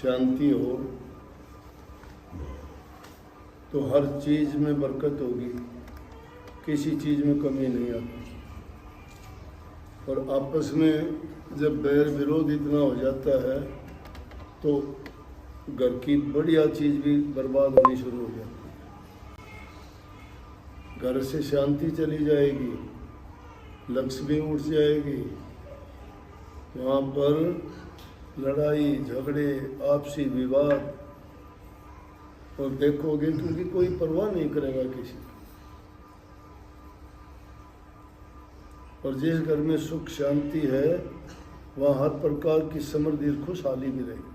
शांति हो तो हर चीज़ में बरकत होगी, किसी चीज़ में कमी नहीं आती। और आपस में जब बैर विरोध इतना हो जाता है तो घर की बढ़िया चीज़ भी बर्बाद होनी शुरू हो जाती है। घर से शांति चली जाएगी, लक्ष्य भी उठ जाएगी, वहाँ पर लड़ाई झगड़े आपसी विवाद, और देखोगे तो उनकी कोई परवाह नहीं करेगा किसी की। और जिस घर में सुख शांति है वहाँ हर प्रकार की समृद्धि और खुशहाली भी रहेगी।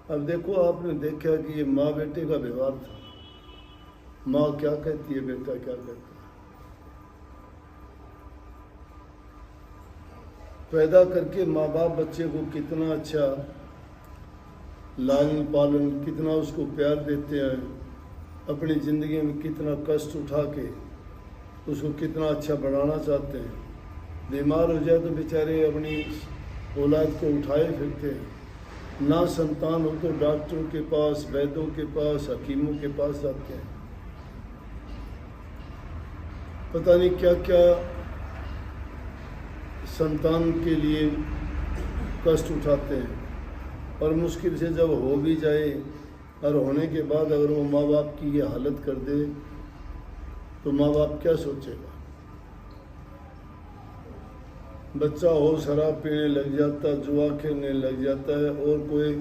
अब देखो, आपने देखा कि ये माँ बेटे का व्यवहार था। माँ क्या कहती है, बेटा क्या कहता है। पैदा करके माँ बाप बच्चे को कितना अच्छा लालन पालन, कितना उसको प्यार देते हैं, अपनी ज़िंदगी में कितना कष्ट उठा के उसको कितना अच्छा बनाना चाहते हैं। बीमार हो जाए तो बेचारे अपनी औलाद को उठाए फिरते हैं। ना संतान हो तो डॉक्टरों के पास, वैद्यों के पास, हकीमों के पास जाते हैं। पता नहीं क्या क्या संतान के लिए कष्ट उठाते हैं। और मुश्किल से जब हो भी जाए और होने के बाद अगर वो माँ बाप की ये हालत कर दे तो माँ बाप क्या सोचेगा। बच्चा हो शराब पीने लग जाता, जुआ खेलने लग जाता है और कोई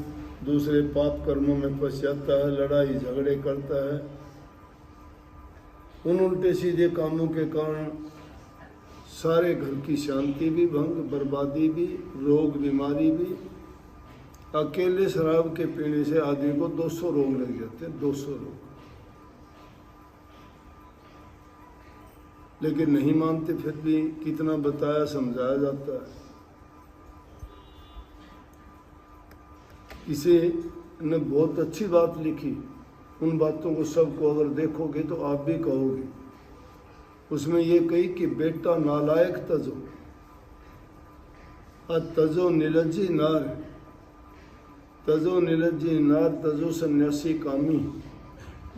दूसरे पाप कर्मों में फंस जाता है, लड़ाई झगड़े करता है। उन उल्टे सीधे कामों के कारण सारे घर की शांति भी भंग, बर्बादी भी, रोग बीमारी भी। अकेले शराब के पीने से आदमी को 200 रोग लग जाते हैं, 200 रोग। लेकिन नहीं मानते, फिर भी कितना बताया समझाया जाता है। किसी ने बहुत अच्छी बात लिखी, उन बातों को सबको अगर देखोगे तो आप भी कहोगे। उसमें ये कही कि बेटा नालायक तजो, तजो निलज्जी नार, तजो निलज्जी नार, तजो सन्यासी कामी,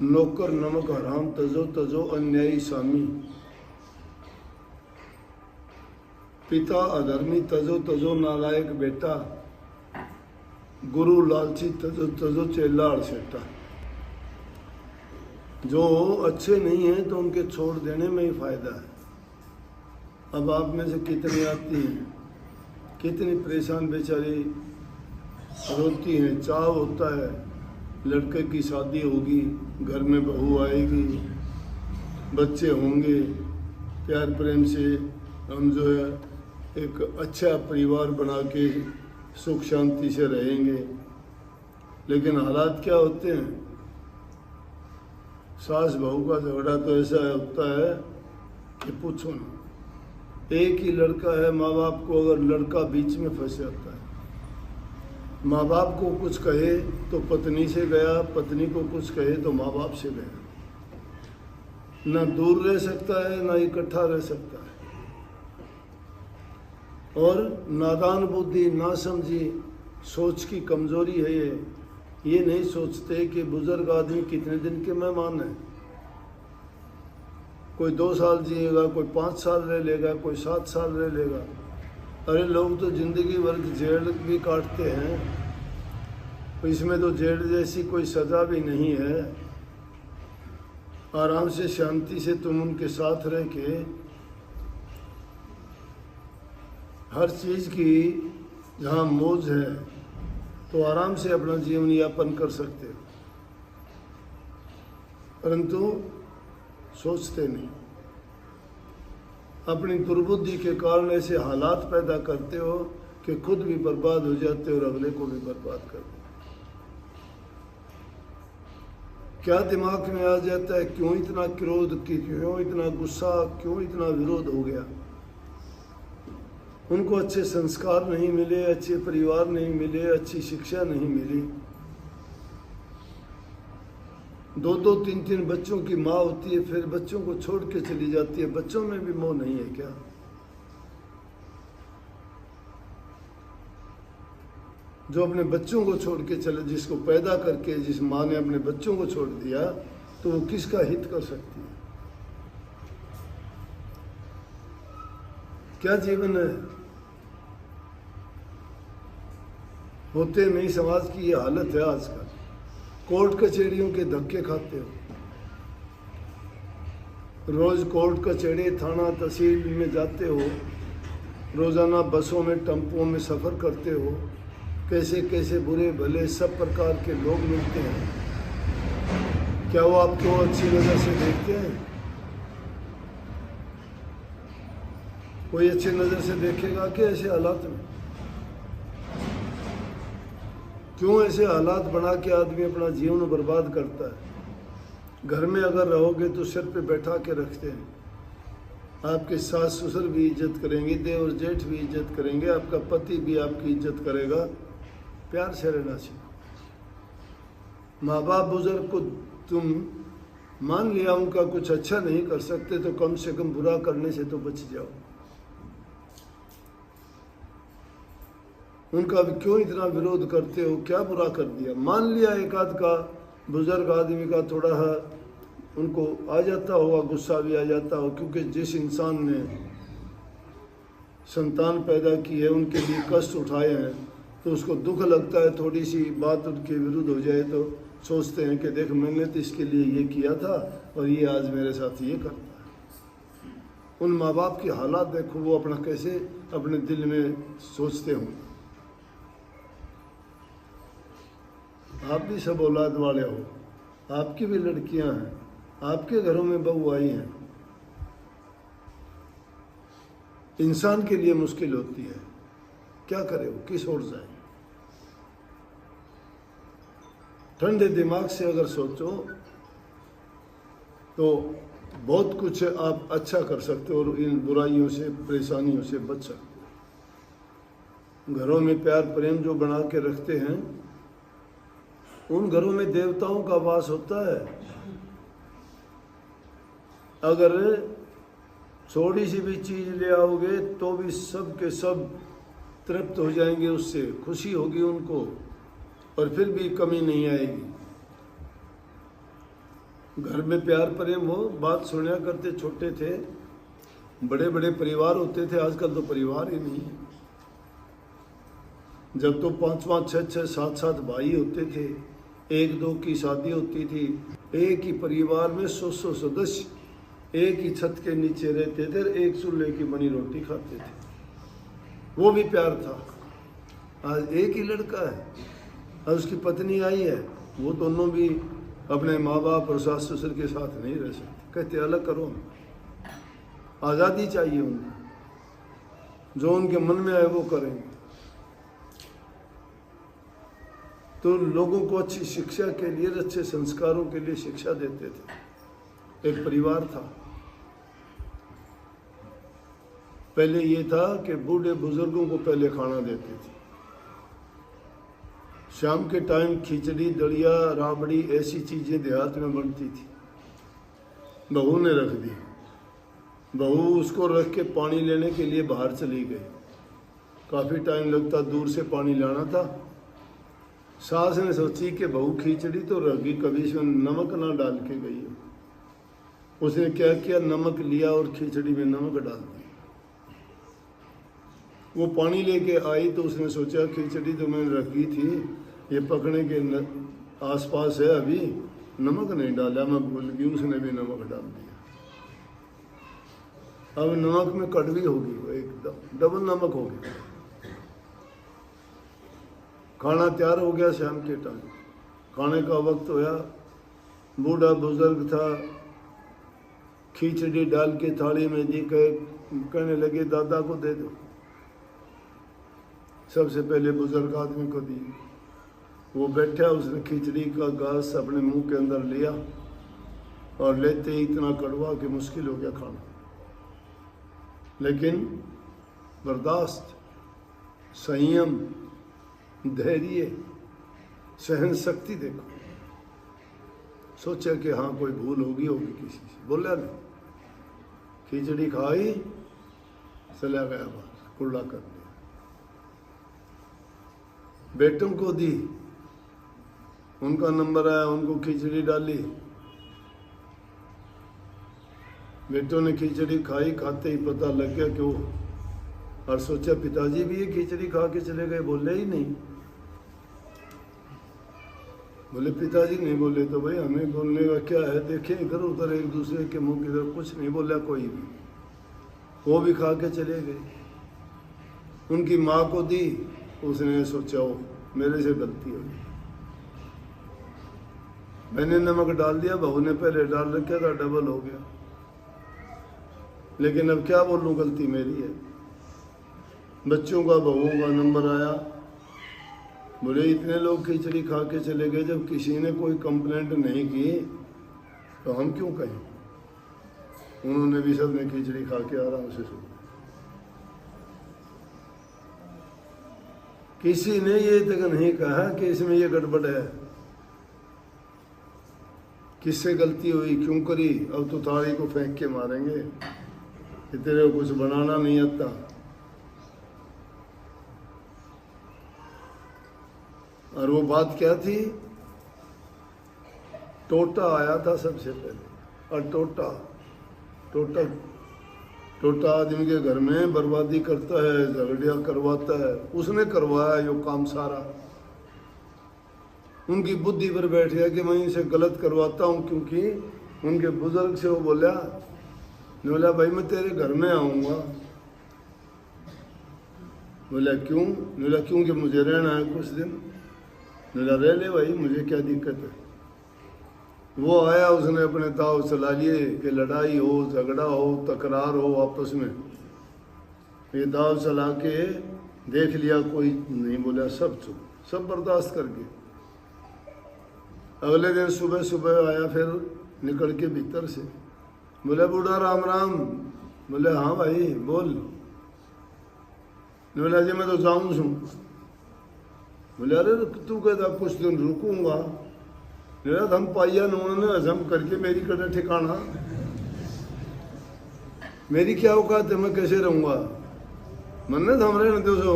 नौकर नमक हराम, तजो तजो अन्यायी सामी, पिता अधर्मी, तजो तजो नालायक बेटा, गुरु लालची, तजो तजो चेला अड़सेटा। जो अच्छे नहीं हैं तो उनके छोड़ देने में ही फायदा है। अब आप में से कितनी आती हैं, कितनी परेशान बेचारी रोती हैं। चाह होता है लड़के की शादी होगी, घर में बहू आएगी, बच्चे होंगे, प्यार प्रेम से हम जो है एक अच्छा परिवार बना के सुख शांति से रहेंगे। लेकिन हालात क्या होते हैं, सास बहू का झगड़ा तो ऐसा होता है कि पूछो ना। एक ही लड़का है, माँ बाप को अगर लड़का बीच में फंस जाता है, माँ बाप को कुछ कहे तो पत्नी से गया, पत्नी को कुछ कहे तो माँ बाप से गया। ना दूर रह सकता है, ना इकट्ठा रह सकता है। और नादान बुद्धि, ना समझी सोच की कमजोरी है ये नहीं सोचते कि बुजुर्ग आदमी कितने दिन के मेहमान हैं। कोई 2 साल जिएगा, कोई 5 साल रह लेगा, कोई 7 साल रह लेगा। अरे लोग तो जिंदगी भर जेल भी काटते हैं, तो इसमें तो जेल जैसी कोई सज़ा भी नहीं है। आराम से शांति से तुम उनके साथ रह के हर चीज़ की जहाँ मौज है तो आराम से अपना जीवन यापन कर सकते हो, परंतु सोचते नहीं। अपनी दुर्बुद्धि के कारण ऐसे हालात पैदा करते हो कि खुद भी बर्बाद हो जाते हो और अगले को भी बर्बाद कर देते। क्या दिमाग में आ जाता है, क्यों इतना क्रोध, क्यों इतना गुस्सा, क्यों इतना विरोध हो गया। उनको अच्छे संस्कार नहीं मिले, अच्छे परिवार नहीं मिले, अच्छी शिक्षा नहीं मिली। 2-2, 3-3 बच्चों की माँ होती है, फिर बच्चों को छोड़ के चली जाती है। बच्चों में भी मोह नहीं है क्या? जो अपने बच्चों को छोड़ के चले, जिसको पैदा करके जिस माँ ने अपने बच्चों को छोड़ दिया, तो वो किसका हित कर सकती है? क्या जीवन है? होते नहीं, समाज की ये हालत है आजकल। कोर्ट कचहरियों के धक्के खाते हो, रोज कोर्ट कचहरी थाना तहसील में जाते हो, रोजाना बसों में टेम्पुओं में सफ़र करते हो, कैसे कैसे बुरे भले सब प्रकार के लोग मिलते हैं। क्या वो आपको अच्छी नज़र से देखते हैं? कोई अच्छी नज़र से देखेगा कि ऐसे हालात में? क्यों ऐसे हालात बना के आदमी अपना जीवन बर्बाद करता है? घर में अगर रहोगे तो सिर पे बैठा के रखते हैं, आपके सास ससुर भी इज्जत करेंगे, देवर जेठ भी इज्जत करेंगे, आपका पति भी आपकी इज्जत करेगा। प्यार से रहना चाहिए। माँ बाप बुजुर्ग को तुम मान लिया उनका कुछ अच्छा नहीं कर सकते, तो कम से कम बुरा करने से तो बच जाओ। उनका भी क्यों इतना विरोध करते हो? क्या बुरा कर दिया? मान लिया एक आध का बुजुर्ग आदमी का थोड़ा उनको आ जाता होगा, गुस्सा भी आ जाता हो, क्योंकि जिस इंसान ने संतान पैदा की है, उनके लिए कष्ट उठाए हैं, तो उसको दुख लगता है। थोड़ी सी बात उनके विरुद्ध हो जाए तो सोचते हैं कि देख, मैंने तो इसके लिए ये किया था और ये आज मेरे साथ ये करता है। उन माँ बाप की हालात देखो, वो अपना कैसे अपने दिल में सोचते हों। आप भी सब औलाद वाले हो, आपकी भी लड़कियां हैं, आपके घरों में बहू आई हैं। इंसान के लिए मुश्किल होती है, क्या करे वो, किस ओर जाए? ठंडे दिमाग से अगर सोचो तो बहुत कुछ आप अच्छा कर सकते हो और इन बुराइयों से, परेशानियों से बच सकते हो। घरों में प्यार प्रेम जो बना के रखते हैं, उन घरों में देवताओं का वास होता है। अगर थोड़ी सी भी चीज ले आओगे तो भी सब के सब तृप्त हो जाएंगे, उससे खुशी होगी उनको, और फिर भी कमी नहीं आएगी। घर में प्यार प्रेम हो। बात सुना करते, छोटे थे बड़े बड़े परिवार होते थे, आजकल तो परिवार ही नहीं है। जब तो 5-5, 6-6, 7-7 भाई होते थे, 1-2 की शादी होती थी, एक ही परिवार में 100-100 सदस्य एक ही छत के नीचे रहते थे, एक चूल्हे की बनी रोटी खाते थे। वो भी प्यार था। आज एक ही लड़का है और उसकी पत्नी आई है, वो दोनों भी अपने माँ बाप और सास ससुर के साथ नहीं रह सकते। कहते अलग करो, आज़ादी चाहिए उन्हें, जो उनके मन में आए वो करेंगे। तो लोगों को अच्छी शिक्षा के लिए, अच्छे संस्कारों के लिए शिक्षा देते थे। एक परिवार था। पहले ये था कि बूढ़े बुजुर्गों को पहले खाना देते थे। शाम के टाइम खिचड़ी, दलिया, राबड़ी, ऐसी चीजें देहात में बनती थी। बहू ने रख दी। बहू उसको रख के पानी लेने के लिए बाहर चली गई। काफी टाइम लगता, दूर से पानी लाना था। सास ने सोची कि बहू खिचड़ी तो रख गई, कभी इसमें नमक ना डाल के गई। उसने क्या किया, नमक लिया और खिचड़ी में नमक डाल दिया। वो पानी लेके आई तो उसने सोचा खिचड़ी तो मैंने रखी थी, ये पकने के आसपास है, अभी नमक नहीं डाला, मैं भूल गई। उसने भी नमक डाल दिया। अब नमक में कड़वी होगी, वो एकदम डबल नमक हो गया। खाना तैयार हो गया। शाम के टाइम खाने का वक्त होया। बूढ़ा बुजुर्ग था, खिचड़ी डाल के थाली में दी, कहने लगे दादा को दे दो। सबसे पहले बुजुर्ग आदमी को दी। वो बैठा, उसने खिचड़ी का घास अपने मुंह के अंदर लिया और लेते ही इतना कड़वा कि मुश्किल हो गया खाना। लेकिन बर्दाश्त, संयम, धैर्य, सहन शक्ति देखो। सोचा कि हाँ कोई भूल होगी किसी से, बोला नहीं। खिचड़ी खाई, चला गया बाहर, कुल्ला कर दिया। बेटों को दी, उनका नंबर आया, उनको खिचड़ी डाली, बेटों ने खिचड़ी खाई, खाते ही पता लग गया कि वो, और सोचा पिताजी भी ये खिचड़ी खा के चले गए, बोले ही नहीं। बोले पिताजी नहीं बोले तो भाई हमें बोलने का क्या है, देखे इधर उधर एक दूसरे के मुंह की तरफ, कुछ नहीं बोला कोई भी, वो भी खा के चले गए। उनकी माँ को दी, उसने सोचा वो मेरे से गलती हो गई, मैंने नमक डाल दिया, बहू ने पहले डाल रखा था, डबल हो गया, लेकिन अब क्या बोलूं, गलती मेरी है। बच्चों का बहुओं का नंबर आया, बोले इतने लोग खिचड़ी खा के चले गए, जब किसी ने कोई कंप्लेंट नहीं की तो हम क्यों कहें। उन्होंने भी सब ने खिचड़ी खा के आराम से सो, किसी ने ये तक नहीं कहा कि इसमें ये गड़बड़ है, किससे गलती हुई, क्यों करी। अब तो थाली को फेंक के मारेंगे कि तेरे को कुछ बनाना नहीं आता। और वो बात क्या थी, टोटा आया था सबसे पहले, और टोटा आदमी के घर में बर्बादी करता है, झगड़िया करवाता है, उसने करवाया यो काम सारा। उनकी बुद्धि पर बैठ गया कि मैं इनसे गलत करवाता हूँ, क्योंकि उनके बुजुर्ग से वो बोला भाई मैं तेरे घर में आऊँगा। बोला क्यों? बोला क्योंकि मुझे रहना है कुछ दिन। बोला रह ले भाई, मुझे क्या दिक्कत है। वो आया, उसने अपने दाव चला लिए कि लड़ाई हो, झगड़ा हो, तकरार हो आपस में, ये दाव चला के देख लिया, कोई नहीं बोला, सब चुप, सब बर्दाश्त करके। अगले दिन सुबह सुबह आया, फिर निकल के भीतर से, बोले बूढ़ा राम राम। बोले हाँ भाई बोल। बोला जी मैं तो जाऊँ छू। बोले अरे तू कहता कुछ दिन रुकूंगा। मेरा हम पाइया उन्होंने हजम करके मेरी कड़ा ठिकाना, मेरी क्या औकात है, मैं कैसे रहूँगा। मन्नत हम रहने दो,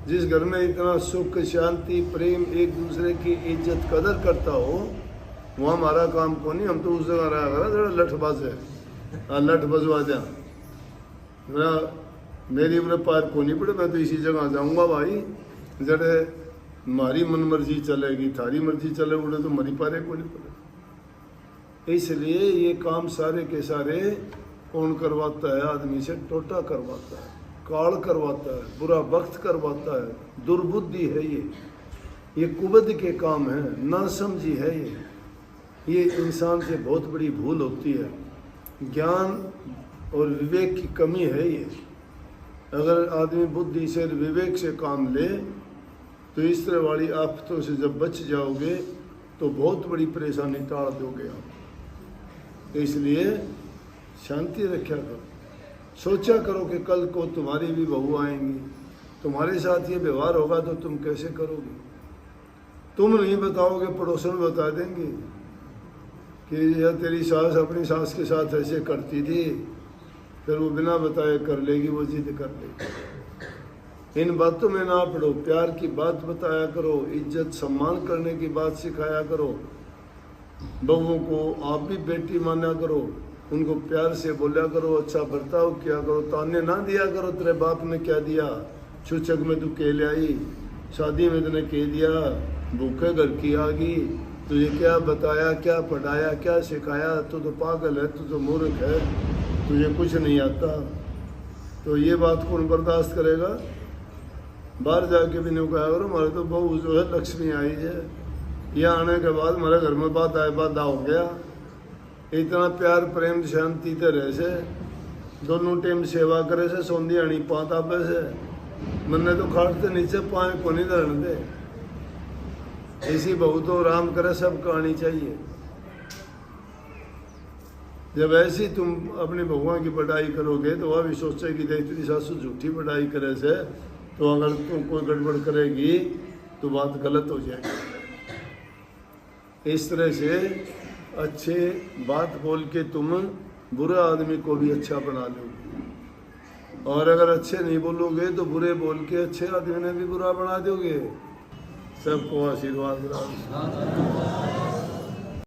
जिस घर में इतना सुख शांति प्रेम एक दूसरे की इज्जत कदर करता हो, वहाँ हमारा काम को नहीं। हम तो उस जगह रहा करा थोड़ा लठबाज है, लठ बजवा दिया, मेरी उम्र पार को नहीं पड़े, मैं तो इसी जगह जाऊँगा भाई, जड़े मारी मन मर्जी चलेगी, थारी मर्जी चले उड़े तो मरी पारे को नहीं पड़े। इसलिए ये काम सारे के सारे कौन करवाता है? आदमी से टोटा करवाता है, काल करवाता है, बुरा वक्त करवाता है, दुर्बुद्धि है ये कुबद के काम है, ना समझी है ये इंसान से बहुत बड़ी भूल होती है, ज्ञान और विवेक की कमी है ये। अगर आदमी बुद्धि से विवेक से काम ले तो इस तरह वाली आफतों से जब बच जाओगे तो बहुत बड़ी परेशानी टाल दोगे आप। इसलिए शांति रखा करो, सोचा करो कि कल को तुम्हारी भी बहू आएंगी, तुम्हारे साथ ये व्यवहार होगा तो तुम कैसे करोगे। तुम नहीं बताओगे, पड़ोसन बता देंगे कि यह तेरी सास अपनी सास के साथ ऐसे करती थी, फिर वो बिना बताए कर लेगी, वो जिद कर लेगी। इन बातों में ना पड़ो, प्यार की बात बताया करो, इज्जत सम्मान करने की बात सिखाया करो। बहुओं को आप भी बेटी माना करो, उनको प्यार से बोला करो, अच्छा बर्ताव किया करो, ताने ना दिया करो तेरे बाप ने क्या दिया, छुचक में तू के ले आई, शादी में तूने कह दिया, भूखे घर की आ गई, तुझे क्या बताया, क्या पढ़ाया, क्या सिखाया, तू तो पागल है, तू तो मूर्ख है, तुझे कुछ नहीं आता। तो ये बात कौन बर्दाश्त करेगा। बाहर जाके भी नहीं कहा करो हमारे तो बहू जो है लक्ष्मी आई है, यहाँ आने के बाद हमारे घर में बादा हो गया। इतना प्यार प्रेम शांति तरह से दोनों टाइम सेवा करे से सौंधी आनी पाँच आबे से मन्ने तो खाटते नीचे पाए को नहीं धरने दे। ऐसी बहू तो आराम करे सबको आनी चाहिए। जब ऐसी तुम अपनी बहुआ की बढ़ाई करोगे तो वह भी सोचेगी देख तेरी सासू झूठी बढ़ाई करे से, तो अगर तुम कोई गड़बड़ करेगी तो बात गलत हो जाएगी। इस तरह से अच्छे बात बोल के तुम बुरा आदमी को भी अच्छा बना लोगे, और अगर अच्छे नहीं बोलोगे तो बुरे बोल के अच्छे आदमी ने भी बुरा बना दोगे। सबको आशीर्वाद राज।